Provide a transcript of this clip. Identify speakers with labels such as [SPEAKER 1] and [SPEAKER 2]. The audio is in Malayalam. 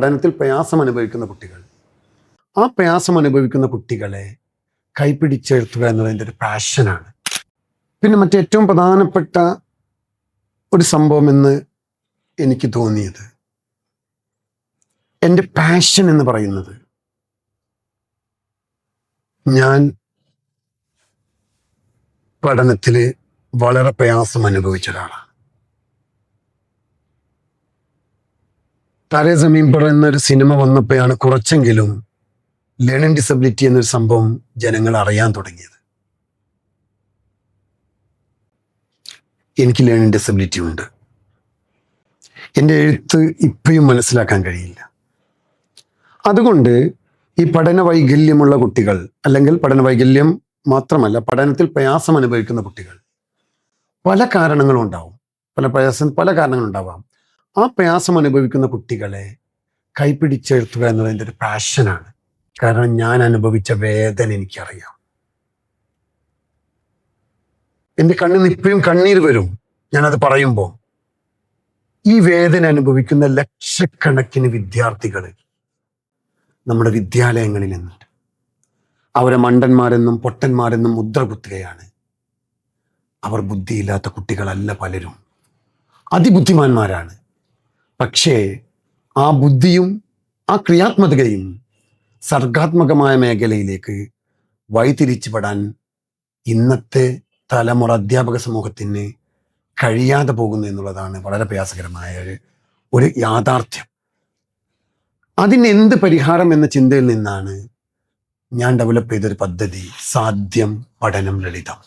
[SPEAKER 1] പഠനത്തിൽ പ്രയാസം അനുഭവിക്കുന്ന കുട്ടികൾ. ആ പ്രയാസം അനുഭവിക്കുന്ന കുട്ടികളെ കൈപിടിച്ചെഴുത്തുക എന്നത് എൻ്റെ ഒരു പാഷനാണ്. പിന്നെ മറ്റേറ്റവും പ്രധാനപ്പെട്ട ഒരു സംഭവം എന്ന് എനിക്ക് തോന്നിയത്, എൻ്റെ പാഷൻ എന്ന് പറയുന്നത്, ഞാൻ പഠനത്തിൽ വളരെ പ്രയാസം അനുഭവിച്ച ഒരാളാണ്. താരേ സമീൻ പർ എന്നൊരു സിനിമ വന്നപ്പോഴാണ് കുറച്ചെങ്കിലും ലേണിംഗ് ഡിസബിലിറ്റി എന്നൊരു സംഭവം ജനങ്ങൾ അറിയാൻ തുടങ്ങിയത്. എനിക്ക് ലേണിംഗ് ഡിസബിലിറ്റി ഉണ്ട്. എൻ്റെ എഴുത്ത് ഇപ്പോഴും മനസ്സിലാക്കാൻ കഴിയില്ല. അതുകൊണ്ട് ഈ പഠന വൈകല്യമുള്ള കുട്ടികൾ, അല്ലെങ്കിൽ പഠന വൈകല്യം മാത്രമല്ല, പഠനത്തിൽ പ്രയാസം അനുഭവിക്കുന്ന കുട്ടികൾ, പല കാരണങ്ങളും ഉണ്ടാവും. പല കാരണങ്ങളുണ്ടാവാം. ആ പ്രയാസം അനുഭവിക്കുന്ന കുട്ടികളെ കൈപിടിച്ചെഴുത്തുക എന്നത് എൻ്റെ ഒരു പാഷനാണ്. കാരണം ഞാൻ അനുഭവിച്ച വേദന എനിക്കറിയാം. എൻ്റെ കണ്ണിൽ നിന്ന് ഇപ്പോഴും കണ്ണീര് വരും ഞാനത് പറയുമ്പോൾ. ഈ വേദന അനുഭവിക്കുന്ന ലക്ഷക്കണക്കിന് വിദ്യാർത്ഥികൾ നമ്മുടെ വിദ്യാലയങ്ങളിൽ നിന്നുണ്ട്. അവരെ മണ്ടന്മാരെന്നും പൊട്ടന്മാരെന്നും മുദ്ര കുത്തുകയാണ്. അവർ ബുദ്ധിയില്ലാത്ത കുട്ടികളല്ല പലരും, അതിബുദ്ധിമാന്മാരാണ്. പക്ഷേ ആ ബുദ്ധിയും ആ ക്രിയാത്മകതയും സർഗാത്മകമായ മേഖലയിലേക്ക് വഴിതിരിച്ചുപെടാൻ ഇന്നത്തെ തലമുറ അധ്യാപക സമൂഹത്തിന് കഴിയാതെ പോകുന്നു എന്നുള്ളതാണ് വളരെ പ്രയാസകരമായ ഒരു യാഥാർത്ഥ്യം. അതിനെന്ത് പരിഹാരം എന്ന ചിന്തയിൽ നിന്നാണ് ഞാൻ ഡെവലപ്പ് ചെയ്തൊരു പദ്ധതി, സാധ്യം പഠനം ലളിതം.